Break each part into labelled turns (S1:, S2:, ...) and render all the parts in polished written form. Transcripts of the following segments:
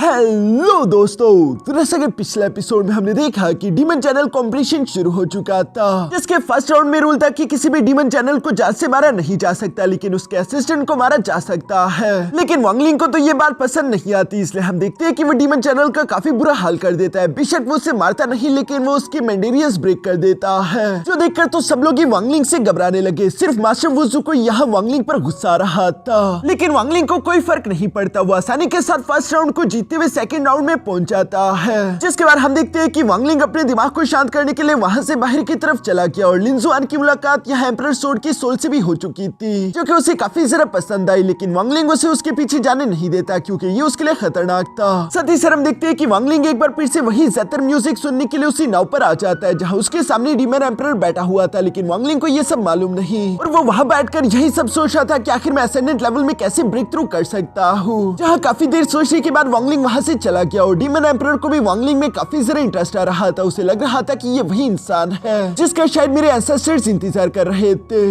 S1: Hello दोस्तों, तो जैसा कि पिछले एपिसोड में हमने देखा कि डीमन चैनल कॉम्पिटिशन शुरू हो चुका था, जिसके फर्स्ट राउंड में रूल था कि किसी भी डीमन चैनल को जान से मारा नहीं जा सकता, लेकिन उसके असिस्टेंट को मारा जा सकता है। लेकिन वांगलिंग को तो ये बात पसंद नहीं आती, इसलिए हम देखते हैं कि वो डीमन चैनल का काफी बुरा हाल कर देता है। बेशक वो उसे मारता नहीं, लेकिन वो उसकी मेंडेरियस ब्रेक कर देता है, जो देखकर तो सब लोग ही वांगलिंग से घबराने लगे। सिर्फ मास्टर वुज़ू को यहाँ वांगलिंग पर गुस्सा आ रहा था, लेकिन वांगलिंग को कोई फर्क नहीं पड़ता। वो आसानी के साथ फर्स्ट राउंड को जीतते हुए सेकंड राउंड में पहुंच जाता है, जिसके बाद हम देखते हैं कि वांगलिंग अपने दिमाग को शांत करने के लिए वहां से बाहर की तरफ चला गया और लिनजुआन की मुलाकात यहाँ एम्परर सोड की सोल से भी हो चुकी थी, जो कि उसे काफी ज्यादा पसंद आई। लेकिन वांगलिंग उसे उसके पीछे जाने नहीं देता, क्योंकि ये उसके लिए खतरनाक था। साथ ही हम देखते हैं कि वांगलिंग एक बार फिर से वही ज़ेतर म्यूजिक सुनने के लिए उसी नाव पर आ जाता है, जहाँ उसके सामने डीमन एम्परर बैठा हुआ था। लेकिन वांगलिंग को ये सब मालूम नहीं, और वो वहाँ बैठकर यही सब सोच रहा था कि आखिर मैं असेंडेंट लेवल में कैसे ब्रेक थ्रू कर सकता हूँ। जहाँ काफी देर सोचने के बाद वांगलिंग वहाँ से चला गया और डीमन एम्परर को भी वांगलिंग में काफी ज्यादा इंटरेस्ट आ रहा था। उसे लग रहा था कि ये वही इंसान है जिसका शायद मेरे एंसेस्टर्स इंतजार कर रहे थे।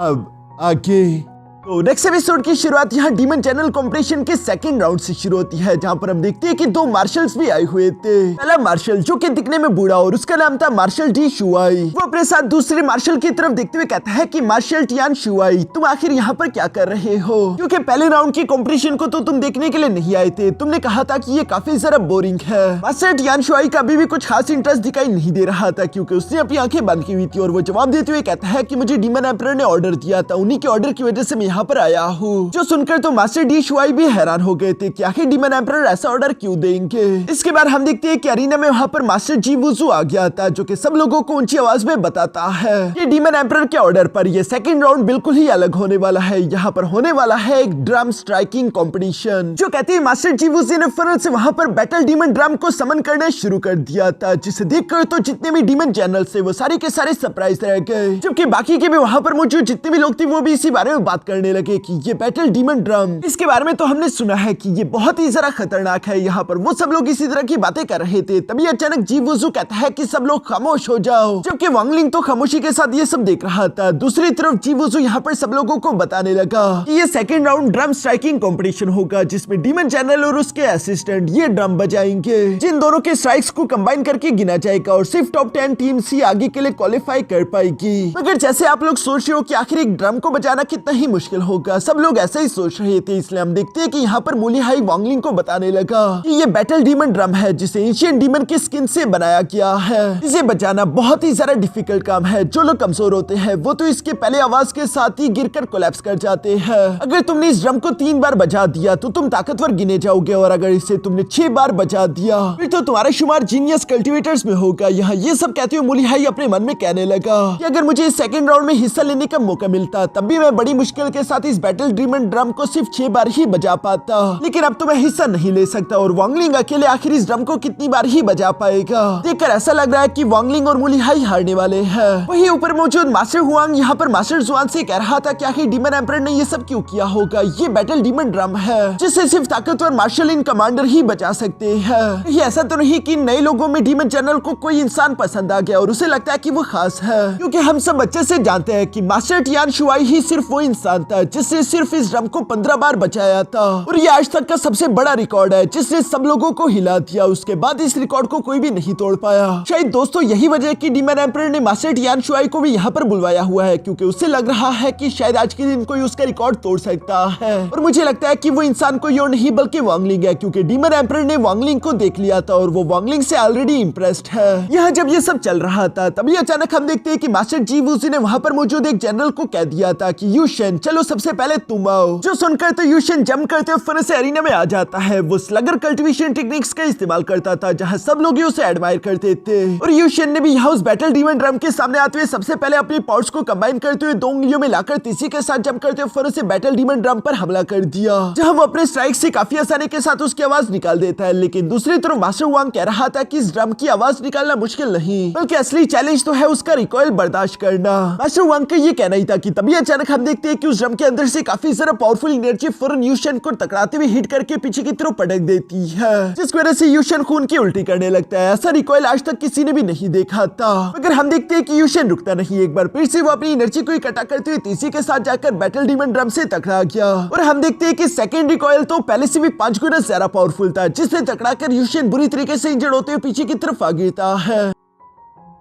S1: अब आगे तो नेक्स्ट एपिसोड की शुरुआत यहाँ डीमन चैनल कॉम्पिटिशन के सेकंड राउंड से शुरू होती है, जहाँ पर हम देखते हैं कि दो मार्शल्स भी आए हुए थे। पहला मार्शल जो कि दिखने में बूढ़ा और उसका नाम था मार्शल डी शुआई, वो अपने साथ दूसरे मार्शल की तरफ देखते हुए कहता है कि मार्शल टियान शुआई, तुम आखिर यहाँ पर क्या कर रहे हो? क्योंकि पहले राउंड की कॉम्पिटिशन को तो तुम देखने के लिए नहीं आए थे, तुमने कहा था कि ये काफी ज्यादा बोरिंग है। मार्शल टियान शुआई का अभी भी कुछ खास इंटरेस्ट दिखाई नहीं दे रहा था, क्योंकि उसने अपनी आंखें बंद की हुई थी और वो जवाब देते हुए कहता है कि मुझे डीमन एम्परर ने ऑर्डर दिया था, उन्हीं के ऑर्डर की वजह से मैं यहाँ पर आया हूँ। जो सुनकर तो मास्टर डी शुआई भी हैरान हो गए थे कि आखिर डीमन एम्परर ऐसा ऑर्डर क्यों देंगे। इसके बाद हम देखते हैं कि अरीना में वहाँ पर मास्टर जी वुज़ू आ गया था, जो कि सब लोगों को ऊंची आवाज में बताता है कि डीमन एम्परर के ऑर्डर पर ये सेकंड राउंड बिल्कुल ही अलग होने वाला है। यहाँ पर होने वाला है एक ड्रम स्ट्राइकिंग कंपटीशन, जो कहते हैं मास्टर जी वुज़ू ने फौरन से वहाँ पर बैटल डीमन ड्रम को समन करना शुरू कर दिया था, जिसे देखकर तो जितने भी डीमन चैनल से वो सारे के सारे सरप्राइज रह गए, जबकि बाकी के भी वहाँ पर मौजूद जितने भी लोग थे वो भी इसी बारे में बात करने लगे कि ये बैटल डीमन ड्रम, इसके बारे में तो हमने सुना है कि ये बहुत ही जरा खतरनाक है। यहाँ पर वो सब लोग इसी तरह की बातें कर रहे थे, तभी अचानक जी वुज़ू कहता है कि सब लोग खामोश हो जाओ, जबकि वांगलिंग तो खामोशी के साथ ये सब देख रहा था। दूसरी तरफ जी वुज़ू यहाँ पर सब लोगों को बताने लगा कि ये second round drum striking competition होगा, जिसमें डीमन चैनल और उसके असिस्टेंट ये ड्रम बजाएंगे, जिन दोनों के स्ट्राइक्स को कंबाइन करके गिना जाएगा और सिर्फ टॉप 10 टीम्स ही आगे के लिए क्वालिफाई कर पाएगी। मगर जैसे आप लोग सोच रहे हो कि आखिर एक ड्रम को बजाना कितना ही मुश्किल होगा, सब लोग ऐसे ही सोच रहे थे, इसलिए हम देखते हैं कि यहाँ पर मूली हाई वांगलिंग को बताने लगा कि ये बैटल डीमन ड्रम है, जिसे एंशिएंट डीमन की स्किन से बनाया गया है। इसे बजाना बहुत ही ज्यादा डिफिकल्ट काम है। जो लोग कमजोर होते हैं वो तो इसके पहले आवाज के साथ ही गिरकर कोलैप्स कर जाते हैं। अगर तुमने इस ड्रम को 3 बार बजा दिया तो तुम ताकतवर गिने जाओगे, और अगर इसे तुमने 6 बार बजा दिया फिर तो तुम्हारा शुमार जीनियस कल्टिवेटर्स में होगा। यहाँ ये सब कहते हुए मूली हाई अपने मन में कहने लगा कि अगर मुझे इस सेकंड राउंड में हिस्सा लेने का मौका मिलता तब भी मैं बड़ी मुश्किल के साथ इस बैटल डीमन ड्रम को सिर्फ 6 बार ही बजा पाता, लेकिन अब तो मैं हिस्सा नहीं ले सकता, और वांगलिंग अकेले आखिर इस ड्रम को कितनी बार ही बजा पाएगा। देखकर ऐसा लग रहा है कि वांगलिंग और मूली हाई हारने वाले हैं। वहीं ऊपर मौजूद मास्टर हुआंग यहाँ पर मास्टर जुआन से कह रहा था कि आखिर डीमन एम्परर ने ये सब क्यों किया होगा। ये बैटल डीमन ड्रम है जिसे सिर्फ ताकतवर मार्शल इन कमांडर ही बचा सकते हैं। ये ऐसा तो नहीं कि नए लोगों में डीमन चैनल को कोई इंसान पसंद आ गया और उसे लगता है कि वो खास है, क्योंकि हम सब अच्छे से जानते हैं कि मास्टर टियान शुआई ही सिर्फ वो इंसान था जिसने सिर्फ इस ड्रम को 15 बार बचाया था, और ये आज तक का सबसे बड़ा रिकॉर्ड है जिसने सब लोगों को हिला दिया। उसके बाद इस रिकॉर्ड को कोई भी नहीं तोड़ पाया। शायद दोस्तों यही वजह है कि डीमन एम्परर ने मास्टर टियान शुआई को भी यहाँ पर बुलवाया हुआ है, क्योंकि उससे लग रहा है कि शायद आज के दिन कोई उसका रिकॉर्ड तोड़ सकता है। और मुझे लगता है कि वो इंसान कोई और नहीं बल्कि वांगलिंग है, क्योंकि डीमन एम्परर ने वांगलिंग को देख लिया था और वो वांगलिंग से ऑलरेडी इम्प्रेस्ड है। यहाँ जब ये सब चल रहा था तभी अचानक हम देखते हैं कि मास्टर जी वुज़ू ने वहाँ पर मौजूद एक जनरल को कह दिया था कि यूशन चलो सबसे पहले तुम आओ। जो सुनकर तो यूशन जंप करते हुए फौरन से एरिना में आ जाता है। वो स्लगर कल्टीवेशन टेक्निक्स का इस्तेमाल करता था, जहाँ सब लोग उसे एडमायर करते थे, और यूशन ने भी यहाँ उस बैटल डीमन ड्रम के सामने आते हुए सबसे पहले अपनी पावर्स को कंबाइन करते हुए 2 उंगलियों में लाकर तीसरी के साथ जंप करते हुए फौरन से बैटल डीमन ड्रम पर हमला कर दिया, जहाँ वो अपने स्ट्राइक से काफी आसानी के साथ उसकी आवाज निकाल देता है। लेकिन दूसरी तरफ मास्टर वांग कह रहा था कि इस ड्रम की आवाज निकालना मुश्किल नहीं, बल्कि असली चैलेंज तो है उसका रिकॉइल बर्दाश्त करना। मास्टर वांग का ये कहना ही था कि तभी अचानक हम देखते हैं कि उस ड्रम के अंदर से काफी ज्यादा पावरफुल एनर्जी फौरन यूशन को टकराते हुए हिट करके पीछे की तरफ पटक देती है, जिसकी वजह से यूशन खून की उल्टी करने लगता है। ऐसा रिकॉइल आज तक किसी ने भी नहीं देखा था। मगर हम देखते हैं कि यूशन रुकता नहीं, एक बार फिर से वो अपनी एनर्जी को इकट्ठा करते हुए तीसरी के साथ जाकर बैटल डीमन ड्रम से टकरा गया। और हम देखते हैं कि सेकंड रिकॉइल तो पहले से भी 5 गुना ज्यादा पावरफुल था, जिससे टकराकर यूशन बुरी तरीके से इंजर्ड होते हुए पीछे की तरफ आ गिरता है।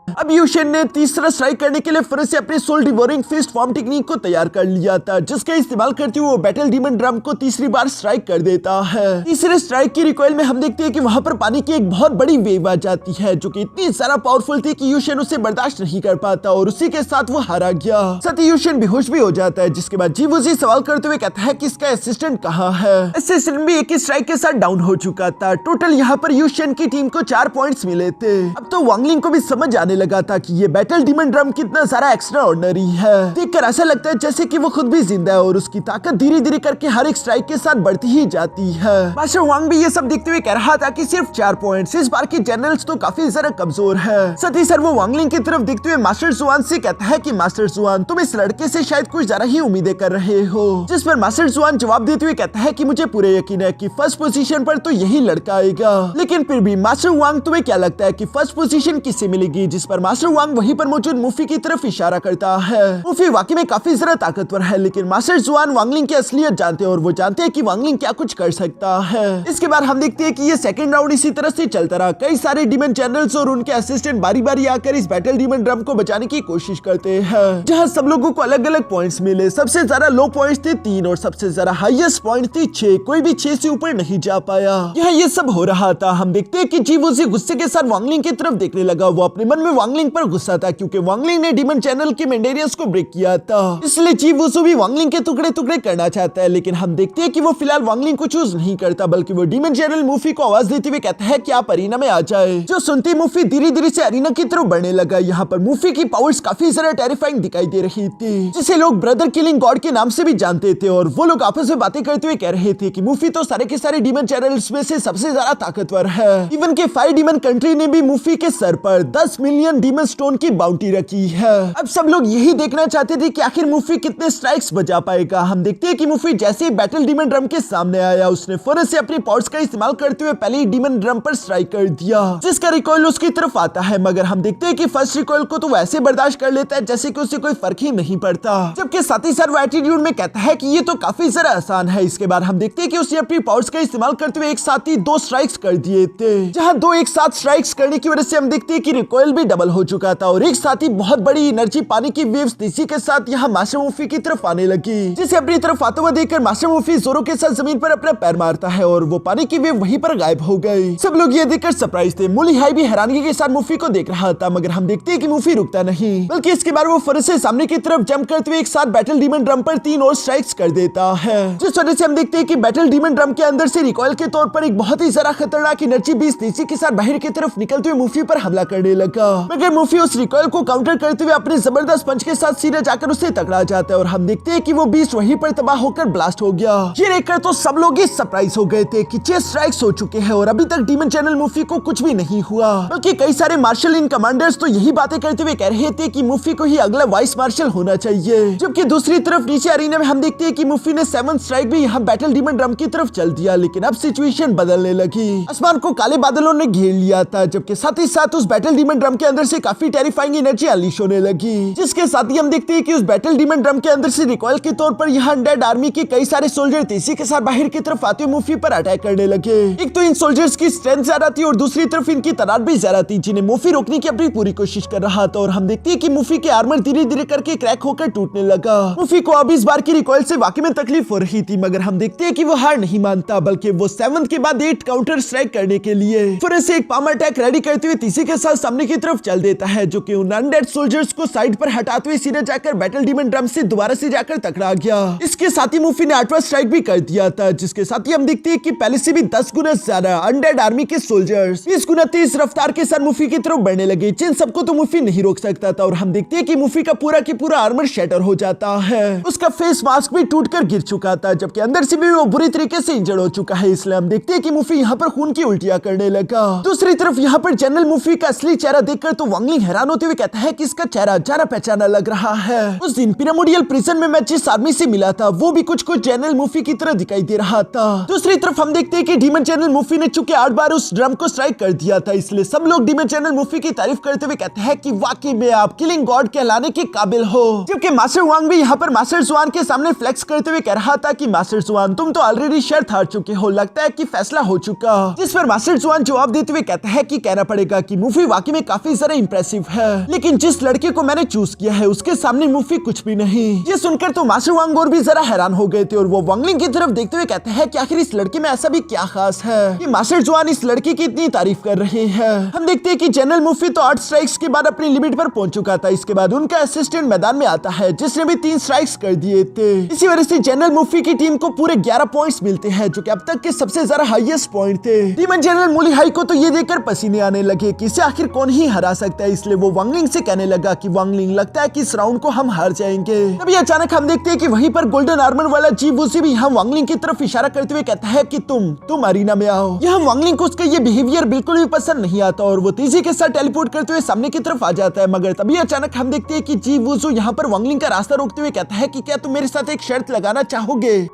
S1: अब यूशन ने तीसरा स्ट्राइक करने के लिए फिर से अपने soul devouring fist form technique को तैयार कर लिया था, जिसका इस्तेमाल करते हुए वो बैटल डीमन ड्रम को तीसरी बार स्ट्राइक कर देता है। तीसरे स्ट्राइक की रिकॉइल में हम देखते हैं कि वहां पर पानी की एक बहुत बड़ी वेव आ जाती है, जो कि इतनी ज्यादा पावरफुल थी कि यूशन उसे बर्दाश्त नहीं कर पाता और उसी के साथ वो हारा गया। साथ ही यूशन बेहोश भी हो जाता है, जिसके बाद जीव उसे सवाल करते हुए कहता है कि इसका असिस्टेंट कहाँ है। असिस्टेंट भी एक ही स्ट्राइक के साथ डाउन हो चुका था। टोटल यहाँ पर यूशन की टीम को 4 पॉइंट्स मिले थे। अब तो वांगलिंग को भी समझ आने लगा था कि ये बैटल डीमन ड्रम कितना सारा एक्स्ट्रा ऑर्डिनरी है। देखकर ऐसा लगता है जैसे कि वो खुद भी जिंदा है और उसकी ताकत धीरे धीरे करके हर एक स्ट्राइक के साथ बढ़ती ही जाती है। मास्टर वांग भी ये सब देखते हुए कह रहा था कि सिर्फ 4 पॉइंट्स, इस बार की जनरल्स तो काफी ज्यादा कमजोर है। साथ ही सर वो वांगलिंग की तरफ देखते हुए मास्टर जुआन से कहता है कि मास्टर जुआन, तुम इस लड़के से शायद कुछ ज्यादा ही उम्मीदें कर रहे हो। जिस पर मास्टर जुआन जवाब देते हुए कहता है कि मुझे पूरे यकीन है कि फर्स्ट पोजीशन पर तो यही लड़का आएगा, लेकिन फिर भी मास्टर वांग तुम्हें क्या लगता है कि फर्स्ट पोजीशन किसे मिलेगी। जिस पर मास्टर वांग वहीं पर मौजूद मुफी की तरफ इशारा करता है। मुफी वाकई में काफी ज्यादा ताकतवर है, लेकिन मास्टर जुआन वांगलिंग की असलियत जानते हैं और वो जानते हैं कि वांगलिंग क्या कुछ कर सकता है। इसके बाद हम देखते हैं कि ये सेकंड राउंड इसी तरह से चलता रहा। कई सारे डीमन जनरल्स और उनके असिस्टेंट बारी बारी आकर इस बैटल डीमन ड्रम को बचाने की कोशिश करते हैं, जहां सब लोगों को अलग अलग पॉइंट्स मिले। सबसे ज्यादा लो पॉइंट्स थे 3 और सबसे ज्यादा हाईएस्ट पॉइंट थे 6। कोई भी 6 से ऊपर नहीं जा पाया। यहाँ ये सब हो रहा था। हम देखते हैं कि जीव उसी गुस्से के साथ वांगलिंग की तरफ देखने लगा। वो अपने मन में वांगलिंग पर गुस्सा था, क्योंकि वांगलिंग ने डीमन चैनल के मेंडेरियंस को ब्रेक किया था, इसलिए चीफ वुसु भी वांगलिंग के टुकड़े टुकड़े करना चाहता है। लेकिन हम देखते हैं कि वो फिलहाल वांगलिंग को चूज नहीं करता, बल्कि वो डीमन चैनल मुफी को आवाज देते हुए कहता है कि आप अरीना में आ जाए। जो सुनते मुफी धीरे धीरे से अरीना की तरफ बढ़ने लगा। यहाँ पर मुफी की पावर्स काफी ज्यादा टेरिफाइंग दिखाई दे रही थी, जिसे लोग ब्रदर किलिंग गॉड के नाम से भी जानते थे। और वो लोग आपस में बातें करते हुए कह रहे थे कि मुफी तो सारे के सारे डीमन चैनल्स में से सबसे ज्यादा ताकतवर है। इवन के 5 डीमन कंट्री ने भी मुफी के सर पर 10 मिलियन डीमन स्टोन की बाउंटी रखी है। अब सब लोग यही देखना चाहते थे कि आखिर मुफी कितने स्ट्राइक्स बजा पाएगा। हम देखते हैं कि मुफी जैसे ही बैटल डीमन ड्रम के सामने आया, उसने फौरन से अपने पावर्स का इस्तेमाल करते हुए पहले ही डीमन ड्रम पर स्ट्राइक कर दिया, जिसका रिकॉइल उसकी तरफ आता है। मगर हम देखते हैं कि फर्स्ट रिकॉइल को तो वैसे बर्दाश्त कर लेता है जैसे कि उसे कोई फर्क ही नहीं पड़ता, जबकि साथ ही साथ वो एटीट्यूड में कहता है कि ये तो काफी ज्यादा आसान है। इसके बाद हम देखते हैं कि उसने अपनी पावर्स का इस्तेमाल करते हुए एक साथ ही 2 स्ट्राइक्स कर दिए थे, जहां 2 एक साथ स्ट्राइक्स करने की वजह से हम देखते हैं कि रिकॉइल भी डबल हो चुका था और एक साथ ही बहुत बड़ी एनर्जी पानी की वेव्स इसी के साथ यहाँ मास्टर मुफी की तरफ आने लगी, जिसे अपनी तरफ आते हुए देखकर मास्टर मुफी जोरों के साथ जमीन पर अपना पैर मारता है और वो पानी की वेव वहीं पर गायब हो गई। सब लोग ये देखकर सरप्राइज थे। मूली हाई भी हैरानगी के साथ मुफी को देख रहा था, मगर हम देखते हैं कि मुफी रुकता नहीं, बल्कि इसके बाद वो फौरन से सामने की तरफ जंप करते हुए एक साथ बैटल डीमन ड्रम पर 3 और स्ट्राइक्स कर देता है, जिस वजह से हम देखते हैं कि बैटल डीमन ड्रम के अंदर से रिकॉइल के तौर पर एक बहुत ही ज्यादा खतरनाक एनर्जी बीस तेजी के साथ बाहर की तरफ निकलते हुए मुफी पर हमला करने लगा। मगर मुफी उस रिकॉइल को काउंटर करते हुए अपने जबरदस्त पंच के साथ सीधे जाकर उससे टकरा जाता है और हम देखते हैं कि वो बीस्ट वहीं पर तबाह होकर ब्लास्ट हो गया। ये देखकर तो सब लोग ही सरप्राइज हो गए थे कि 6 स्ट्राइक्स हो चुके हैं और अभी तक डीमन चैनल मुफी को कुछ भी नहीं हुआ, बल्कि कई सारे मार्शल इन कमांडर्स तो यही बातें करते हुए कह रहे थे कि मुफी को ही अगला वाइस मार्शल होना चाहिए। जबकि दूसरी तरफ नीचे अरीना में हम देखते हैं कि मुफी ने 7 स्ट्राइक भी यहाँ बैटल डीमन ड्रम की तरफ चल दिया, लेकिन अब सिचुएशन बदलने लगी। आसमान को काले बादलों ने घेर लिया था, जबकि साथ ही साथ उस बैटल डीमन ड्रम के अंदर से काफी टेरिफाइंग एनर्जी अनलीश होने लगी, जिसके साथ ही हम देखते हैं कि उस बैटल डीमन ड्रम के अंदर से रिकॉइल के तौर पर यहाँ अनडेड आर्मी के कई सारे सोल्जर तेजी के साथ बाहर की तरफ आते हुए मुफी पर अटैक करने लगे। एक तो इन सोल्जर्स की स्ट्रेंथ ज्यादा थी और दूसरी तरफ इनकी तादाद भी ज्यादा थी, जिन्हें मुफी रोकने की अपनी पूरी कोशिश कर रहा था। और हम देखते हैं कि मुफी के आर्मर धीरे धीरे करके क्रैक होकर टूटने लगा। मुफी को अब इस बार की रिकॉइल से वाकई में तकलीफ हो रही थी, मगर हम देखते हैं कि वो हार नहीं मानता, बल्कि वो 7 के बाद 8 काउंटर स्ट्राइक करने के लिए फिर से एक पाम अटैक रेडी करते हुए तीसरे के साथ सामने की तरफ चल देता है, जो कि उन अनडेड सोल्जर्स को साइड पर हटाते हुए सीधे जाकर बैटल डीमन ड्रम से दोबारा से जाकर टकरा गया। इसके साथ ही मुफी ने 8वां स्ट्राइक भी कर दिया था, जिसके साथ ही हम देखते हैं कि पहले से भी 10 गुना ज्यादा अनडेड आर्मी के सोल्जर्स 20 गुना तेज रफ्तार के साथ मुफी की तरफ बढ़ने लगे, जिन सबको तो मुफी नहीं रोक सकता था। और हम देखते हैं कि मुफी का पूरा की पूरा आर्मर शैटर हो जाता है, उसका फेस मास्क भी टूटकर गिर चुका था, जबकि अंदर से भी वो बुरी तरीके से इंजर्ड हो चुका है। इसलिए हम देखते हैं कि मुफी यहाँ पर खून की उल्टियां करने लगा। दूसरी तरफ यहाँ पर जनरल मुफी का असली चेहरा देखकर तो वांगलिंग हैरान होते हुए कहता है कि इसका चेहरा जाना पहचाना लग रहा है। उस दिन पिरामिडियल प्रिजन में मैं जिस आदमी से मिला था वो भी कुछ जनरल मुफी की तरह दिखाई दे रहा था। दूसरी तरफ हम देखते हैं कि डीमन जनरल मुफी ने चूंकि 8 बार उस ड्रम को स्ट्राइक कर दिया था, इसलिए सब लोग डीमन जनरल मुफी की तारीफ करते हुए कहते हैं कि वाकई में आप किलिंग गॉड कहलाने के काबिल हो। जबकि मास्टर वांग भी यहाँ पर मास्टर जुआन के सामने फ्लेक्स करते हुए कह रहा था कि मास्टर जुआन तुम तो ऑलरेडी शर्त हार चुके हो, लगता है कि फैसला हो चुका। जिस पर मास्टर जुआन जवाब देते हुए कहता है कि कहना पड़ेगा कि मुफी वाकई में काफी ज्यादा इंप्रेसिव है, लेकिन जिस लड़के को मैंने चूज किया है उसके सामने मुफी कुछ भी नहीं। ये सुनकर तो मास्टर वांग और भी जरा हैरान हो गए थे और वो वांगलिंग की तरफ देखते हुए कहते हैं कि आखिर इस लड़के में ऐसा भी क्या खास है कि मास्टर जुआन इस लड़के की इतनी तारीफ कर रहे हैं। हम देखते हैं कि जनरल मुफी तो 8 स्ट्राइक्स के बाद अपनी लिमिट पर पहुंच चुका था। इसके बाद उनका असिस्टेंट मैदान में आता है जिसने भी 3 स्ट्राइक्स कर दिए थे। इसी वजह से जनरल मुफी की टीम को पूरे 11 पॉइंट्स मिलते हैं जो कि अब तक के सबसे ज्यादा हाईएस्ट पॉइंट थे। डीमन जनरल मूली हाई को तो ये देखकर पसीने आने लगे कि इसे आखिर कौन ही हरा सकता है, इसलिए वो वांगलिंग से कहने लगा कि वांगलिंग लगता है कि इस राउंड को हम हार जाएंगे। तभी अचानक हम देखते हैं कि वहीं पर गोल्डन आर्मर वाला जी वुजी भी हम वांगलिंग की तरफ इशारा करते हुए कहता है कि तुम अरीना में आओ। यह वांगलिंग को उसका ये बिहेवियर बिल्कुल भी पसंद नहीं आता और वो तेजी के साथ टेलीपोर्ट करते हुए सामने की तरफ आ जाता है। मगर तभी अचानक हम देखते हैं कि जी वुजू यहाँ पर वांगलिंग का रास्ता रोकते हुए कहता है कि क्या तुम मेरे साथ एक शर्त लगाना चाहोगे।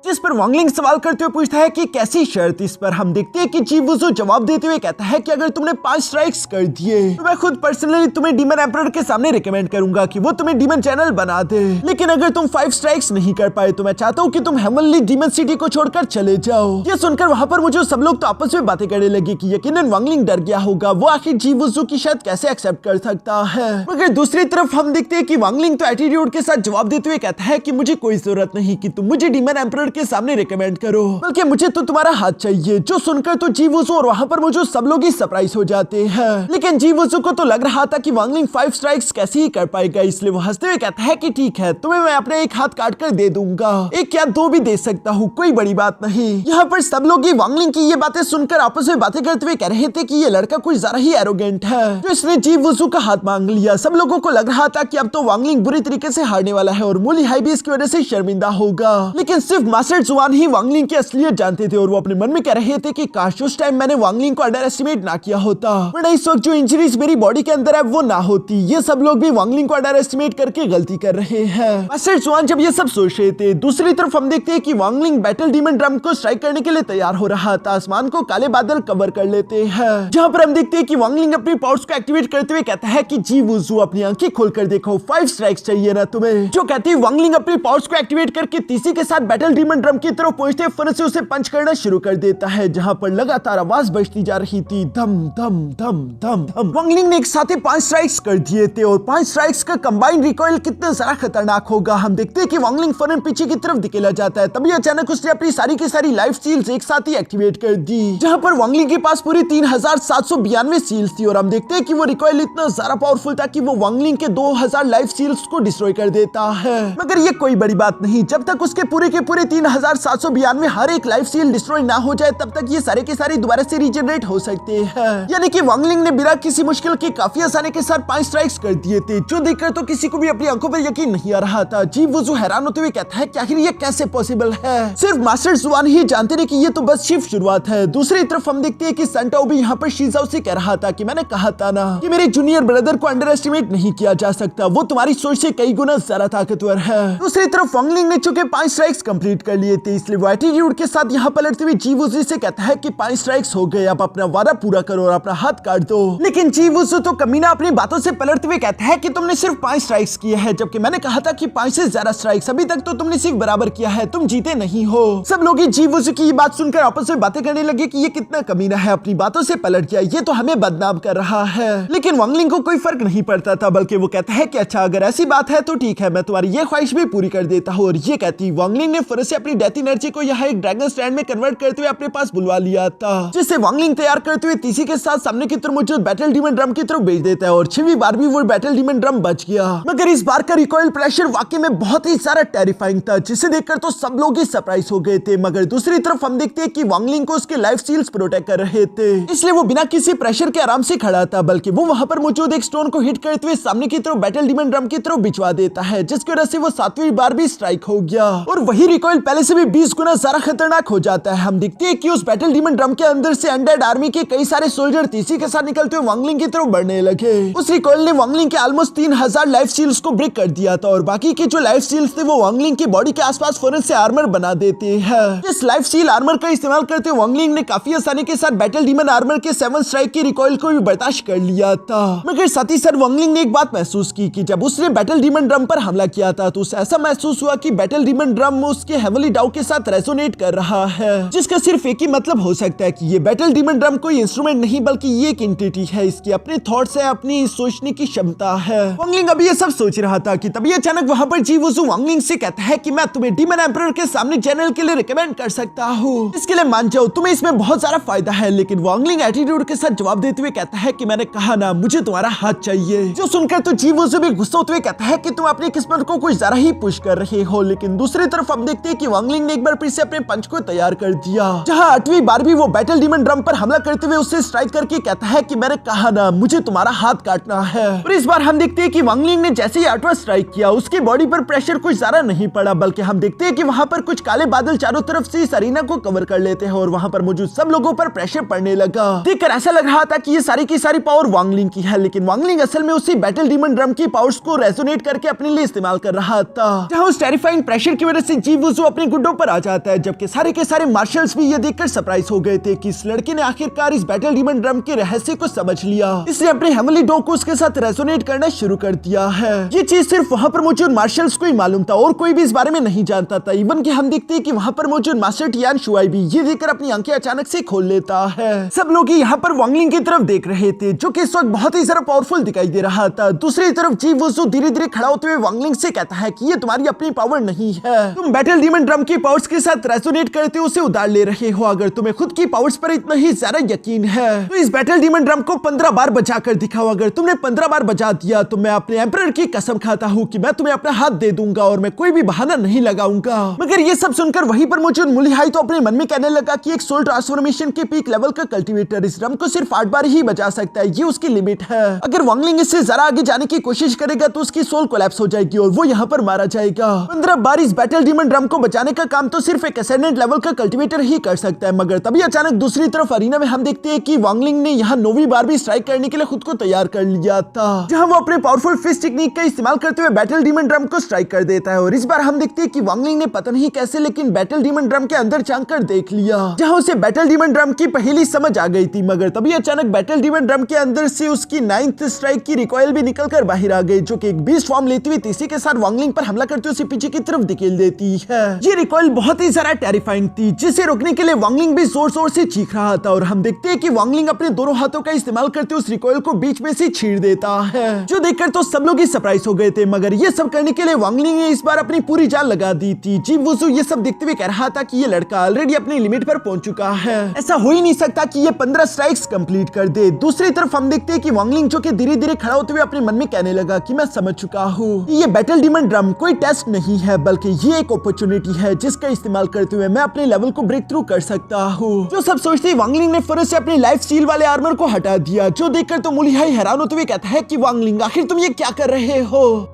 S1: जिस पर वांगलिंग सवाल करते हुए पूछता है कि कैसी शर्त। इस पर हम देखते हैं कि जी वुजू जवाब देते हुए कहता है कि अगर तुमने 5 स्ट्राइक्स कर दिए तो मैं खुद पर्सनली तुम्हें डीमन एम्परर के सामने रिकमेंड करूंगा कि वो तुम्हें डीमन चैनल बना दे, लेकिन अगर तुम 5 स्ट्राइक्स नहीं कर पाए तो मैं चाहता हूँ कि तुम हेवनली डीमन सिटी को छोड़कर चले जाओ। ये सुनकर वहाँ पर मुझे सब लोग तो आपस में बातें करने लगे कि यकीनन वांगलिंग डर गया होगा, वो आखिर जी वुजू की शर्त कैसे एक्सेप्ट कर सकता है। मगर दूसरी तरफ हम देखते हैं कि वांगलिंग तो एटीट्यूड के साथ जवाब देते हुए कहता है कि मुझे कोई जरूरत नहीं कि तुम मुझे डीमन एम्परर के सामने रिकमेंड करो, बल्कि मुझे तो तुम्हारा हाथ चाहिए। जो सुनकर तो जी वुजू और वहाँ पर मुझे सब लोग ही सरप्राइज हो जाते हैं, लेकिन जी वुजू को तो लग रहा था कि वांगलिंग 5 स्ट्राइक्स कैसे ही कर पाएगा, इसलिए वो हंसते हुए कहता है कि ठीक है, तुम्हें मैं अपने एक हाथ काट कर दे दूंगा, एक या 2 भी दे सकता हूँ, कोई बड़ी बात नहीं। यहाँ पर सब लोग ही वांगलिंग की ये बातें सुनकर आपस में बातें करते हुए कह रहे थे कि ये लड़का कुछ ज्यादा ही एरोगेंट है जो इसने जी वुजू का हाथ मांग लिया। सब लोगों को लग रहा था कि अब तो वांगलिंग बुरी तरीके से हारने वाला है और मूली हाई भी इसकी वजह से शर्मिंदा होगा, लेकिन सिर्फ मास्टर जुआन ही वांगलिंग की असलियत जानते थे और वो अपने मन में कह रहे थे कि काश उस टाइम मैंने वांगलिंग को अंडर एस्टिमेट ना किया होता, वरना इस वक्त जो इंजरीज मेरी बॉडी के अंदर है वो ना होती। ये सब लोग भी वांगलिंग को अंडर एस्टिमेट करके गलती कर रहे हैं। मास्टर जुआन जब ये सब सोच रहे थे, दूसरी तरफ हम देखते हैं कि वांगलिंग बैटल डीमन ड्रम को स्ट्राइक करने के लिए तैयार हो रहा था। आसमान को काले बादल कवर कर लेते हैं, जहाँ पर हम देखते हैं कि वांगलिंग अपनी पावर्स को एक्टिवेट करते हुए कहता है कि जी वुजू अपनी आंखें खोलकर देखो, 5 स्ट्राइक्स चाहिए ना तुम्हें। जो कहते हैं वांगलिंग अपनी पावर्स को एक्टिवेट करके तीसी के साथ बैटल डीमन ड्रम की तरफ पहुंचते फन से उसे पंच करना शुरू कर देता है, जहां पर लगातार आवाज बजती जा रही थी, धम धम धम धम धम। वांगलिंग ने एक साथ ही 5 स्ट्राइक्स कर दिए थे और 5 स्ट्राइक्स का कंबाइंड रिकॉइल कितना ज्यादा खतरनाक होगा। हम देखते हैं कि वांगलिंग फौरन पीछे की तरफ धकेला जाता है। तभी अचानक उसने अपनी सारी की सारी लाइफ सील्स एक साथ ही एक्टिवेट कर दी, जहां पर वांगलिंग के पास पूरी 3792 सील्स थी और हम देखते हैं कि वो रिकॉइल इतना ज्यादा पावरफुल था कि वो वांगलिंग के 2000 लाइफ सील्स को डिस्ट्रॉय कर देता है। मगर ये कोई बड़ी बात नहीं, जब तक उसके पूरे के पूरे 3792 हर एक लाइफ सील डिस्ट्रॉय ना हो जाए तब तक ये सारे के सारे दोबारा से रीजनरेट हो सकते हैं। यानी कि वांगलिंग ने बिना किसी मुश्किल के काफी आसानी के साथ 5 स्ट्राइक्स कर दिए थे, जो देखकर तो किसी को भी अपनी आंखों पर यकीन नहीं आ रहा था। जी वुजू हैरान होते हुए कहता है कि आखिर ये कैसे पॉसिबल है, सिर्फ मास्टर जुआन ही जानते हैं कि ये तो बस सिर्फ शुरुआत है। दूसरी तरफ हम देखते हैं कि संटाओ भी यहाँ पर शीजाओ से कह रहा था कि मैंने कहा था ना कि मेरे जूनियर ब्रदर को अंडर एस्टिमेट नहीं किया जा सकता, वो तुम्हारी सोच से कई गुना ज्यादा ताकतवर है। दूसरी तरफ वांगलिंग ने चुके 5 स्ट्राइक्स कंप्लीट कर लिए थे, इसलिए वो एटीट्यूड के साथ यहाँ पलटते हुए जी वुजू से कहता है कि 5 स्ट्राइक्स हो गए, अब अपना वादा पूरा करो और अपना हाथ काट दो। लेकिन जी वुजू तो कमीना अपनी बातों से पलटते हुए कहता है कि तुमने सिर्फ 5 स्ट्राइक्स किए हैं, जबकि मैंने कहा था कि 5 से ज्यादा स्ट्राइक्स, अभी तक तो तुमने सिर्फ बराबर किया है, तुम जीते नहीं हो। सब लोग जी वुजू की ये बात सुनकर आपस में बातें करने लगे कि ये कितना कमीना है, अपनी बातों से पलट गया, ये तो हमें बदनाम कर रहा है। लेकिन वांगलिंग को कोई फर्क नहीं पड़ता था, बल्कि वो कहता है कि अच्छा अगर ऐसी बात है तो ठीक है, मैं तुम्हारी ये ख्वाहिश भी पूरी कर देता हूँ। और ये कहती वांगलिंग ने फौरन से अपनी डेथ एनर्जी को यहाँ एक ड्रैगन स्टैंड में कन्वर्ट करते हुए अपने पास बुलवा लिया था, जिससे वांगलिंग तैयार करते हुए तीसी के साथ सामने की तरफ मौजूद बैटल डीमन ड्रम की तरफ भेज देता है और 6वीं बार भी वो बैटल डीमन ड्रम बच गया। मगर इस बार का रिकॉइल प्रेशर वाकई में बहुत ही सारा टेरिफाइंग था, जिसे देखकर तो सब लोग ही सरप्राइज हो गए थे। मगर दूसरी तरफ हम देखते हैं कि वांगलिंग को उसके लाइफ सील्स प्रोटेक्ट कर रहे थे, इसलिए वो बिना किसी प्रेशर के आराम से खड़ा था, बल्कि वो वहां पर मौजूद एक स्टोन को हिट करते हुए सामने की तरफ बैटल डीमन ड्रम की तरफ भिजवा देता है, जिसकी वजह से वो 7वीं बार भी स्ट्राइक हो गया और वही रिकॉइल पहले से भी 20 गुना ज्यादा खतरनाक हो जाता है। हम देखते हैं कि उस बैटल डीमन ड्रम के अंदर से अनडेड आर्मी के कई सारे सोल्जर तीसी के साथ निकलते हुए वांगलिंग की तरफ बढ़ने लगे। उस रिकॉइल ने वांगलिंग के ऑलमोस्ट 3000 लाइफ सील्स को ब्रेक कर दिया था और बाकी के जो लाइफ सील्स थे वो वांगलिंग की बॉडी के आसपास फौरन से आर्मर बना देते हैं। इस लाइफ सील आर्मर का इस्तेमाल करते हुए वांगलिंग ने काफी आसानी के साथ बैटल डीमन आर्मर के 7 स्ट्राइक की रिकॉइल को भी बर्दाश्त कर लिया था। मगर साथ ही साथ वांगलिंग ने एक बात महसूस की कि जब उसने बैटल डीमन ड्रम पर हमला किया था तो उसे ऐसा महसूस हुआ कि बैटल डीमन ड्रम उसके हेवनली डाउ के साथ रेजोनेट कर रहा है, जिसका सिर्फ एक ही मतलब हो सकता है कि ये बैटल डीमन ड्रम कोई इंस्ट्रूमेंट नहीं बल्कि ये एक एंटिटी है। इसकी अपने थॉट्स है, अपनी सोचने की क्षमता है। वांगलिंग अभी ये सब सोच रहा था कि तभी अचानक वहां पर जी वुज़ू वांगलिंग से कहता है कि मैं तुम्हें डीमन एम्परर के सामने जनरल के लिए रिकमेंड कर सकता हूँ, इसके लिए मान जाओ, तुम्हें इसमें बहुत सारा फायदा है। लेकिन वांगलिंग एटीट्यूड के साथ जवाब देते हुए कहता है कि मैंने कहा ना, मुझे तुम्हारा हाथ चाहिए। जो सुनकर तो जी वुज़ू भी गुस्सा होते हुए कहता है कि तुम अपनी किस्मत को कुछ ज्यादा ही पुश कर रहे हो। लेकिन दूसरी तरफ हम देखते हैं कि वांगलिंग ने एक बार फिर से अपने पंच को तैयार कर दिया, जहां 8वीं बार भी वो बैटल डीमन ड्रम पर हमला करते हुए उससे स्ट्राइक करके कहता है कि मैंने कहा ना, मुझे तुम्हारा हाथ काटना है। और इस बार हम देखते हैं कि वांगलिंग ने जैसे ही 8वां स्ट्राइक किया उसकी बॉडी पर प्रेशर कुछ ज्यादा नहीं पड़ा, बल्कि हम देखते हैं कि वहां पर कुछ काले बादल चारों तरफ से इस अरीना को कवर कर लेते हैं और वहां पर मौजूद सब लोगों पर प्रेशर पड़ने लगा। देखकर ऐसा लग रहा था कि ये सारी की सारी पावर वांगलिंग की है, लेकिन वांगलिंग असल में उसी बैटल डीमन ड्रम की पावर्स को रेजोनेट करके अपने लिए इस्तेमाल कर रहा था। जहां उस टेरिफाइंग प्रेशर की वजह से जी वुज़ू अपने गुड्डों पर आ जाता है, जबकि सारे के सारे मार्शल्स भी ये देखकर सरप्राइज हो गए थे कि इस लड़के ने आखिरकार इस बैटल डीमन ड्रम के रहस्य को समझ लिया। इसने अपने हेवनली डॉग को उसके साथ रेजोनेट करना शुरू कर दिया है। ये चीज सिर्फ वहां पर मौजूद मार्शल्स को ही मालूम था और कोई भी इस बारे में नहीं जानता था। इवन कि हम देखते हैं कि वहां पर मौजूद मास्टर टियान शुआई भी ये देखकर अपनी आंखें अचानक से खोल लेता है। सब लोग यहाँ पर वांगलिंग की तरफ देख रहे थे, जो कि इस वक्त बहुत ही ज्यादा पावरफुल दिखाई दे रहा था। दूसरी तरफ जी वुज़ू धीरे धीरे खड़ा होते हुए वांगलिंग से कहता है कि ये तुम्हारी अपनी पावर नहीं है, तुम बैटल डीमन ड्रम की पावर्स के साथ रेजोनेट करते उसे उधार ले रहे हो। अगर तुम्हें खुद की पावर्स पर इतना ही ज्यादा यकीन है तो इस बैटल डीमन ड्रम को 15 बार बजाकर दिखाओ। अगर तुमने 15 बार बजा दिया तो मैं अपने एम्परर की कसम खाता हूँ कि मैं तुम्हें अपना हाथ दे दूंगा और मैं कोई भी बहाना नहीं लगाऊंगा। मगर ये सब सुनकर वहीं पर मौजूद मुलिहाई तो अपने मन में कहने लगा कि एक सोल ट्रांसफॉर्मेशन के पीक लेवल का कल्टीवेटर इस ड्रम को सिर्फ 8 बार ही बजा सकता है, ये उसकी लिमिट है। अगर वांगलिंग इससे जरा आगे जाने की कोशिश करेगा तो उसकी सोल कोलैप्स हो जाएगी और वो यहाँ पर मारा जाएगा। 15 बार इस बैटल डीमन ड्रम को बचाने का काम तो सिर्फ एक एसेंडेंट लेवल का कल्टीवेटर ही कर सकता है। मगर तभी अचानक दूसरी तरफ अरीना में हम देखते हैं कि वांगलिंग ने यहाँ 9वीं बार भी स्ट्राइक करने के लिए खुद को तैयार कर लिया था, जहां वो अपने पावरफुल फिस्ट टेक्निक का इस्तेमाल करते हुए बैटल डीमन ड्रम को स्ट्राइक कर देता है। और इस बार हम देखते हैं कि वांगलिंग ने पता नहीं कैसे लेकिन बैटल डीमन ड्रम के अंदर झांक कर देख लिया, जहां उसे बैटल डीमन ड्रम की पहेली समझ आ गई थी। मगर तभी अचानक बैटल डीमन ड्रम के अंदर से उसकी 9th स्ट्राइक की रिकॉइल भी निकलकर बाहर आ गई, जो कि एक बीस्ट फॉर्म लेती हुई तीसरी के साथ वांगलिंग पर हमला करते हुए उसे पीछे की तरफ धकेल देती है। ये रिकॉइल बहुत ही ज्यादा टेरिफाइंग थी, जिसे रोकने के लिए वांगलिंग भी जोर जोर से चीख रहा था। और हम देखते हैं कि वांगलिंग अपने दोनों हाथों का इस्तेमाल करते उस रिकॉइल को बीच में से छीड़ देता है, जो देखकर तो सब लोग ही सरप्राइज हो गए थे। मगर ये सब करने के लिए वांगलिंग ने इस बार अपनी पूरी जान लगा दी थी। जी वुज़ू ये सब देखते हुए कह रहा था कि ये लड़का ऑलरेडी अपनी लिमिट पर पहुंच चुका है, ऐसा हो ही नहीं सकता कि ये 15 स्ट्राइक्स कंप्लीट कर दे। दूसरी तरफ हम देखते हैं कि वांगलिंग जो कि धीरे धीरे खड़ा होते हुए अपने मन में कहने लगा कि मैं समझ चुका हूँ, ये बैटल डीमन ड्रम कोई टेस्ट नहीं है बल्कि ये एक अपॉर्चुनिटी है जिसका इस्तेमाल करते हुए मैं अपने लेवल को ब्रेक थ्रू कर सकता हूँ। जो सब सोचते ही वांगलिंग ने फौरन से अपने लाइफ स्टील वाले आर्मर को हटा दिया, जो देखकर तो मुलिहाई हैरान होते हुए कहता है कि वांगलिंग आखिर तुम ये क्या कर रहे हो।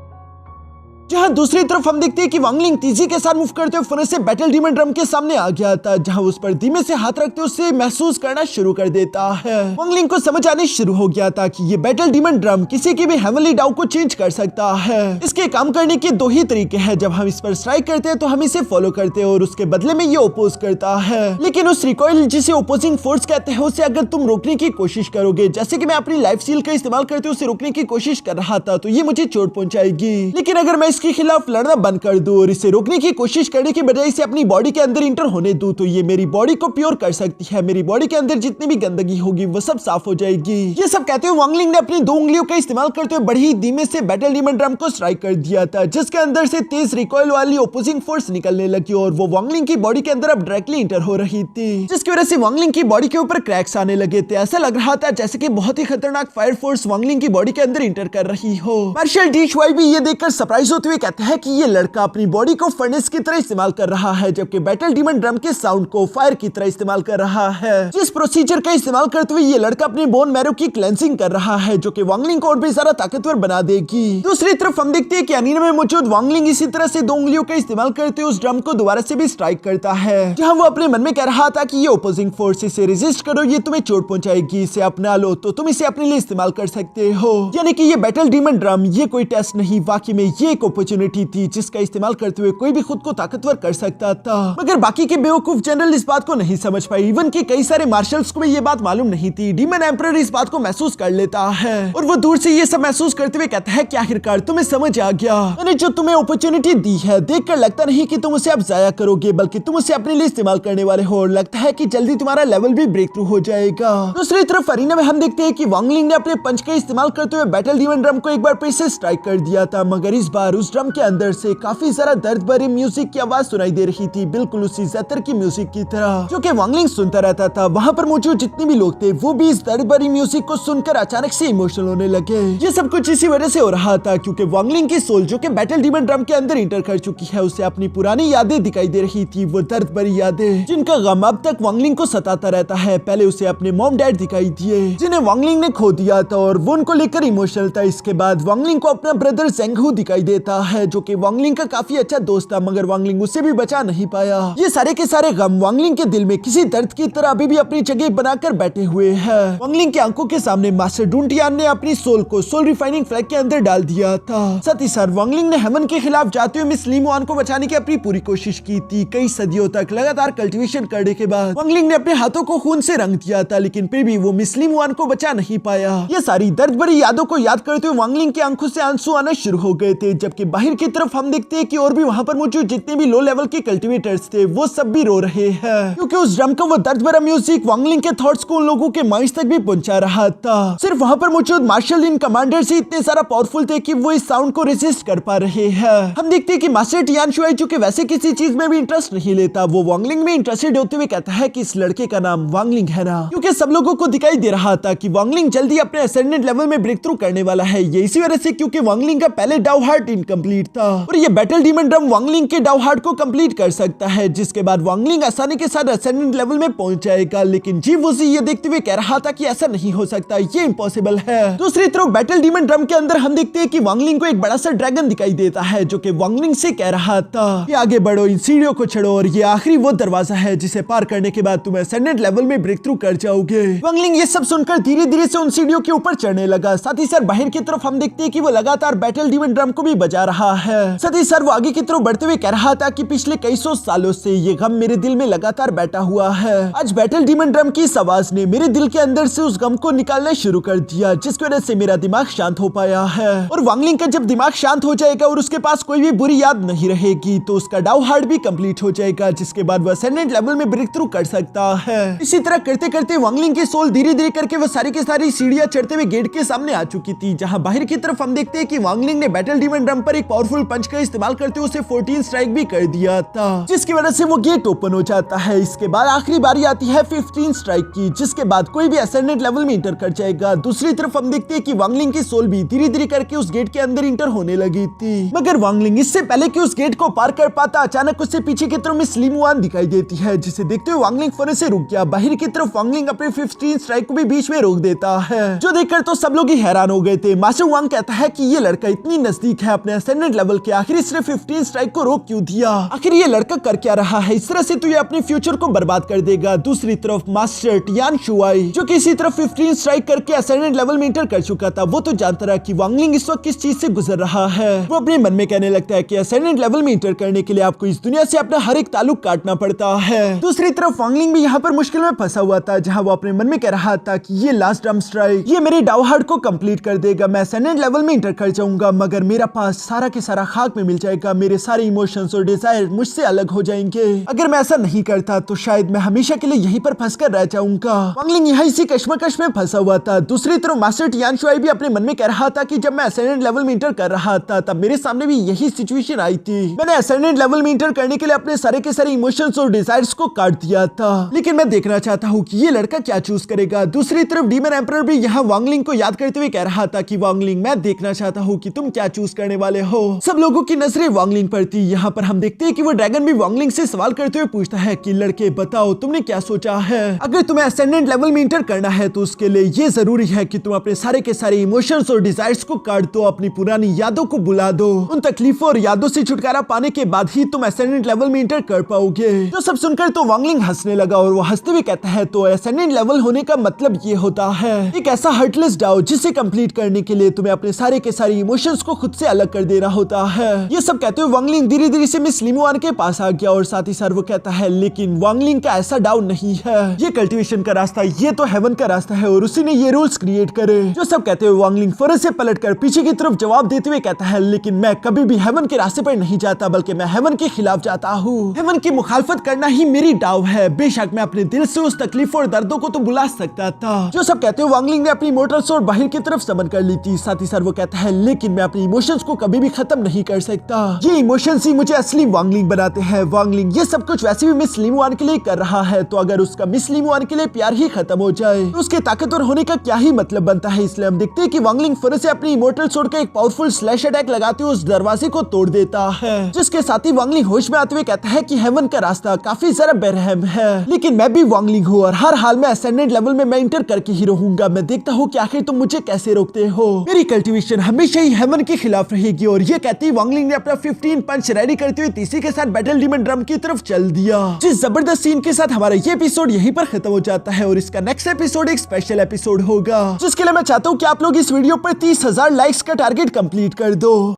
S1: जहां दूसरी तरफ हम देखते हैं कि वांगलिंग तेजी के साथ मूव करते हुए फौरन से बैटल डीमन ड्रम के सामने आ गया था, जहां उस पर धीमे से हाथ रखते उसे महसूस करना शुरू कर देता है। वांगलिंग को समझ आने शुरू हो गया था कि ये बैटल डीमन ड्रम किसी की भी हेवनली डाउ को चेंज कर सकता है। इसके काम करने के 2 ही तरीके हैं, जब हम इस पर स्ट्राइक करते हैं तो हम इसे फॉलो करते हैं और उसके बदले में ये ओपोज करता है। लेकिन उस रिकॉइल जिसे ओपोजिंग फोर्स कहते हैं उसे अगर तुम रोकने की कोशिश करोगे, जैसे कि मैं अपनी लाइफ स्टील का इस्तेमाल करते उसे रोकने की कोशिश कर रहा था, तो ये मुझे चोट पहुंचाएगी। लेकिन अगर मैं इसके खिलाफ लड़ना बंद कर दूं और इसे रोकने की कोशिश करने की बजाय इसे अपनी बॉडी के अंदर इंटर होने दूं, तो ये मेरी बॉडी को प्योर कर सकती है। मेरी बॉडी के अंदर जितनी भी गंदगी होगी वो सब साफ हो जाएगी। ये सब कहते हुए वांगलिंग ने अपनी 2 उंगलियों का इस्तेमाल करते हुए बड़ी ही धीमे से बैटल डीमन ड्रम को स्ट्राइक कर दिया था, जिसके अंदर से तेज रिकॉइल वाली ओपोजिंग फोर्स निकलने लगी और वो वांगलिंग की बॉडी के अंदर अब डायरेक्टली इंटर हो रही थी, जिसकी वजह से वांगलिंग की बॉडी के ऊपर क्रैक्स आने लगे थे। ऐसा लग रहा था जैसे कि बहुत ही खतरनाक फायर फोर्स वांगलिंग की बॉडी के अंदर इंटर कर रही हो। मार्शल डी शुआई भी ये देखकर सरप्राइज होते करते हुए कहता है कि ये लड़का अपनी बॉडी को फर्नेस की तरह इस्तेमाल कर रहा है, जबकि बैटल डीमन ड्रम के साउंड को फायर की तरह इस्तेमाल कर रहा है। जिस प्रोसीजर का इस्तेमाल करते हुए ये लड़का अपने बोन मैरो की क्लेंसिंग कर रहा है, जो कि वांगलिंग को और भी ज्यादा ताकतवर बना देगी। दूसरी तरफ हम देखते हैं कि एनीमे में मौजूद वांगलिंग इसी तरह से 2 उंगलियों का इस्तेमाल करते हुए उस ड्रम को दोबारा से भी स्ट्राइक करता है, जहां वो अपने मन में कह रहा था कि ये ओपोजिंग फोर्स, इसे रेजिस्ट करो, ये तुम्हें चोट पहुंचाएगी, इसे अपना लो तो तुम इसे अपने लिए इस्तेमाल कर सकते हो। यानी कि ये बैटल डीमन ड्रम ये कोई टेस्ट नहीं, वाकई में ये एक अपॉर्चुनिटी थी जिसका इस्तेमाल करते हुए कोई भी खुद को ताकतवर कर सकता था। मगर बाकी के बेवकूफ जनरल इस बात को नहीं समझ पाए, इवन कि कई सारे मार्शल्स को भी ये बात मालूम नहीं थी। डीमन एम्परर इस बात को महसूस कर लेता है और वो दूर से ये सब महसूस करते हुए कहता है कि आखिरकार तुम्हें समझ आ गया, मैंने जो तुम्हें अपॉर्चुनिटी दी है देखकर लगता नहीं कि तुम उसे अब जाया करोगे, बल्कि तुम उसे अपने लिए इस्तेमाल करने वाले हो और लगता है कि जल्दी तुम्हारा लेवल भी ब्रेक थ्रू हो जाएगा। दूसरी तरफ अरीना में हम देखते हैं कि वांगलिंग ने अपने पंच का इस्तेमाल करते हुए बैटल डीमन ड्रम को एक बार फिर से स्ट्राइक कर दिया था, मगर इस बार उस ड्रम के अंदर से काफी सारा दर्द भरी म्यूजिक की आवाज सुनाई दे रही थी, बिल्कुल उसी ज़तर की म्यूजिक की तरह जो कि वांगलिंग सुनता रहता था। वहां पर मौजूद जितने भी लोग थे वो भी इस दर्द भरी म्यूजिक को सुनकर अचानक से इमोशनल होने लगे। ये सब कुछ इसी वजह से हो रहा था क्योंकि वांगलिंग की सोल जो कि बैटल डीमन ड्रम के अंदर इंटर कर चुकी है, उसे अपनी पुरानी यादें दिखाई दे रही थी, वो दर्द भरी यादें जिनका गम अब तक वांगलिंग को सताता रहता है। पहले उसे अपने मॉम डैड दिखाई दिए जिन्हें वांगलिंग ने खो दिया था और वो उनको लेकर इमोशनल था। इसके बाद वांगलिंग को अपना ब्रदर जेंगहू दिखाई देता है जो कि वांगलिंग का काफी अच्छा दोस्त था, मगर वांगलिंग उससे भी बचा नहीं पाया। ये सारे के सारे गम वांगलिंग के दिल में किसी दर्द की तरह अभी भी अपनी जगह बनाकर बैठे हुए हैं। वांगलिंग की आंखों के सामने मास्टर डुनटियान ने अपनी सोल को सोल रिफाइनिंग फ्लैग के अंदर डाल दिया था। साथ ही साथ वांगलिंग ने हेमन के खिलाफ जाते हुए मिस ली मुआन को बचाने की अपनी पूरी कोशिश की थी। कई सदियों तक लगातार कल्टीवेशन करने के बाद वांगलिंग ने अपने हाथों को खून से रंग दिया था, लेकिन फिर भी वो मिस ली मुआन को बचा नहीं पाया। ये सारी दर्द भरी यादों को याद करते हुए वांगलिंग की आंखों से आंसू आना शुरू हो गए थे, जबकि बाहर की तरफ हम देखते हैं कि और भी वहां पर मौजूद जितने भी लो लेवल के कल्टीवेटर्स थे वो सब भी रो रहे हैं, क्योंकि उस ड्रम का वो दर्द भरा म्यूजिक वांगलिंग के थॉट्स को उन लोगों के माइंड्स तक भी पहुंचा रहा था। सिर्फ वहां पर मौजूद मार्शल इन कमांडर्स ही इतने सारा पावरफुल थे कि वो इस साउंड को रेजिस्ट कर पा रहे हैं। हम देखते हैं कि मास्टर टियान शुआई जो कि वैसे किसी चीज में भी इंटरेस्ट नहीं लेता, वो वांगलिंग में इंटरेस्टेड होते हुए कहता है कि इस लड़के का नाम वांगलिंग है ना, क्योंकि सब लोगों को दिखाई दे रहा था कि वांगलिंग जल्दी अपने असेंडेंट लेवल में ब्रेक थ्रू करने वाला है। ये इसी वजह से क्योंकि वांगलिंग का पहले डाउ हार्ट इनकम्प्लीट था और ये बैटल डीमन ड्रम वांगलिंग के डाउ हार्ट को कंप्लीट कर सकता है, जिसके बाद वांगलिंग आसानी के साथ असेंडेंट लेवल में पहुंच जाएगा। लेकिन जी वुजी ये देखते हुए कह रहा था कि ऐसा नहीं हो सकता, ये इम्पॉसिबल है। दूसरी तरफ बैटल डीमन ड्रम के अंदर हम देखते हैं कि वांगलिंग को एक बड़ा सा ड्रैगन दिखाई देता है जो कि वांगलिंग से कह रहा था कि आगे बढ़ो, इन सीढ़ियों को चढ़ो और ये आखिरी वो दरवाजा है जिसे पार करने के बाद तुम असेंडेंट लेवल में ब्रेक थ्रू कर जाओगे। वांगलिंग ये सब सुनकर धीरे धीरे से उन सीढ़ियों के ऊपर चढ़ने लगा। साथ ही साथ बाहर की तरफ हम देखते हैं कि वो लगातार बैटल डीमन ड्रम को भी बजा रहा है। साथ ही साथ वो आगे की तरफ बढ़ते हुए कह रहा था कि पिछले कई सौ सालों से ये गम मेरे दिल में लगातार बैठा हुआ है। आज बैटल डीमन ड्रम की इस आवाज ने मेरे दिल के अंदर से उस गम को निकालना शुरू कर दिया, जिसकी वजह से मेरा दिमाग शांत हो पाया है। और वांगलिंग का जब दिमाग शांत हो जाएगा और उसके पास कोई भी बुरी याद नहीं रहेगी तो उसका डाउ हार्ट भी कंप्लीट हो जाएगा, जिसके बाद वो असेंडेंट लेवल में ब्रेक थ्रू कर सकता है। इसी तरह करते करते वांगलिंग की सोल धीरे धीरे करके वो सारी की सारी सीढ़ियां चढ़ते हुए गेट के सामने आ चुकी थी, जहां बाहर की तरफ हम देखते हैं कि वांगलिंग ने बैटल डीमन ड्रम पर एक पावरफुल पंच का इस्तेमाल करते हुए उसे 14 स्ट्राइक भी कर दिया था, जिसकी वजह से वो गेट ओपन हो जाता है। इसके बाद आखिरी बारी आती है 15 स्ट्राइक की, जिसके बाद कोई भी असेंडेंट लेवल में इंटर कर जाएगा। दूसरी तरफ हम देखते हैं कि वांगलिंग की सोल भी धीरे धीरे करके उस गेट के अंदर इंटर होने लगी थी, मगर वांगलिंग इससे पहले कि उस गेट को पार कर पाता अचानक उससे पीछे की तरफ मिस ली मुआन दिखाई देती है, जिसे देखते हुए वांगलिंग फौरन से रुक गया। बाहर की तरफ वांगलिंग अपने 15 स्ट्राइक को भी बीच में रोक देता है, जो देखकर तो सब लोग ही हैरान हो गए थे। मास्टर वांग कहता है कि ये लड़का इतनी नजदीक है अपने असेंडेंट लेवल के, आखिर इसने 15 स्ट्राइक को रोक क्यों दिया? आखिर ये लड़का कर क्या रहा है? इस तरह से तो ये अपने फ्यूचर को बर्बाद कर देगा। दूसरी तरफ मास्टर टियान शुआई जो कि इसी तरफ 15 स्ट्राइक करके असेंडेंट लेवल में इंटर कर चुका था, वो तो जानता रहा कि वांगलिंग इस वक्त किस चीज से गुजर रहा है। वो अपने मन में कहने लगता है कि असेंडेंट लेवल में इंटर करने के लिए आपको इस दुनिया से अपना हर एक ताल्लुक काटना पड़ता है। दूसरी तरफ वांगलिंग भी यहाँ पर मुश्किल में फंसा हुआ था, जहाँ वो अपने मन में कह रहा था कि ये लास्ट ड्रम स्ट्राइक ये मेरे डाउ हार्ट को कंप्लीट कर देगा, मैं असेंडेंट लेवल में इंटर कर जाऊंगा, मगर मेरा पास सारा के सारा खाक में मिल जाएगा, मेरे सारे इमोशंस और डिजायर मुझसे अलग हो जाएंगे। अगर मैं ऐसा नहीं करता तो शायद मैं हमेशा के लिए यहीं पर फंस कर रह जाऊंगा। वांगलिंग यहाँ इसी कश्मकश में फंसा हुआ था। दूसरी तरफ मास्टर टियान शुआई भी अपने मन में कह रहा था कि जब मैं असेंडेंट लेवल में इंटर कर रहा था तब मेरे सामने भी यही सिचुएशन आई थी। मैंने असेंडेंट लेवल में इंटर करने के लिए अपने सारे के सारे इमोशंस और डिजायर्स को काट दिया था, लेकिन मैं देखना चाहता हूँ कि ये लड़का क्या चूज करेगा। दूसरी तरफ डीमन एम्परर भी यहाँ वांगलिंग को याद करते हुए कह रहा था कि वांगलिंग मैं देखना चाहता हूँ कि तुम क्या चूज करने वाले वाले हो। सब लोगों की नजरें वांगलिंग पर थी। यहाँ पर हम देखते हैं कि वो ड्रैगन भी वांगलिंग से सवाल करते हुए पूछता है कि लड़के बताओ तुमने क्या सोचा है। अगर तुम्हें असेंडेंट लेवल में इंटर करना है तो उसके लिए ये जरूरी है कि तुम अपने सारे के सारे इमोशंस और डिजायर्स को काट दो, अपनी पुरानी यादों को बुला दो। उन तकलीफों और यादों से छुटकारा पाने के बाद ही तुम असेंडेंट लेवल में इंटर कर पाओगे। जो सब सुनकर तो वांगलिंग हंसने लगा और वो हंसते हुए कहता है तो असेंडेंट लेवल होने का मतलब ये होता है एक ऐसा हर्टलेस डाउ जिसे कंप्लीट करने के लिए तुम्हें अपने सारे के सारे इमोशंस को खुद से अलग कर देना होता है। ये सब कहते हुए वांगलिंग धीरे धीरे से मिस लिमुआन के पास आ गया और साथ ही साथ वो कहता है लेकिन वांगलिंग का ऐसा डाउ नहीं है, ये कल्टीवेशन का रास्ता, ये तो हेवन का रास्ता है और उसी ने ये रूल्स क्रिएट करे। जो सब कहते हुए वांगलिंग फौरन से पलटकर पीछे की तरफ जवाब देते हुए कहता है लेकिन मैं कभी भी हेवन के रास्ते पर नहीं जाता, बल्कि मैं हेवन के खिलाफ जाता हूँ। हेवन की मुखालफत करना ही मेरी डाव है। बेशक मैं अपने दिल से उस तकलीफ और दर्दों को तो बुला सकता था। जो सब कहते हुए वांगलिंग ने अपनी मोटर सोर बाहर की तरफ समन कर ली थी। साथ ही साथ वो कहता है लेकिन मैं अपने इमोशंस को कभी भी खत्म नहीं कर सकता, ये इमोशंस ही मुझे असली वांगलिंग बनाते हैं। वांगलिंग ये सब कुछ वैसे भी मिस लिमुआन के लिए कर रहा है, तो अगर उसका मिस लिमुआन के लिए प्यार ही खत्म हो जाए तो उसके ताकतवर होने का क्या ही मतलब बनता है। इसलिए हम देखते हैं कि वांगलिंग फिर से अपनी इमोर्टल सोर्ड का एक पावरफुल स्लैश अटैक लगाते हुए उस दरवाजे को तोड़ देता है, जिसके साथ ही वांगलिंग होश में आते हुए कहता है कि हेवन का रास्ता काफी ज्यादा बेरहम है, लेकिन मैं भी वांगलिंग हूँ और हर हाल में असेंडेंट लेवल में मैं इंटर करके ही रहूंगा। मैं देखता हूँ कि आखिर तुम मुझे कैसे रोकते हो। मेरी कल्टीवेशन हमेशा ही हेवन के खिलाफ रहेगी। और ये कहती वांगलिंग ने अपना 15 पंच रेडी करते हुए तीसरी के साथ बैटल डीमन ड्रम की तरफ चल दिया। जिस जबरदस्त सीन के साथ हमारा ये एपिसोड यहीं पर खत्म हो जाता है और इसका नेक्स्ट एपिसोड एक स्पेशल एपिसोड होगा, जिसके लिए मैं चाहता हूँ कि आप लोग इस वीडियो पर 30,000 लाइक्स का टारगेट कंप्लीट कर दो।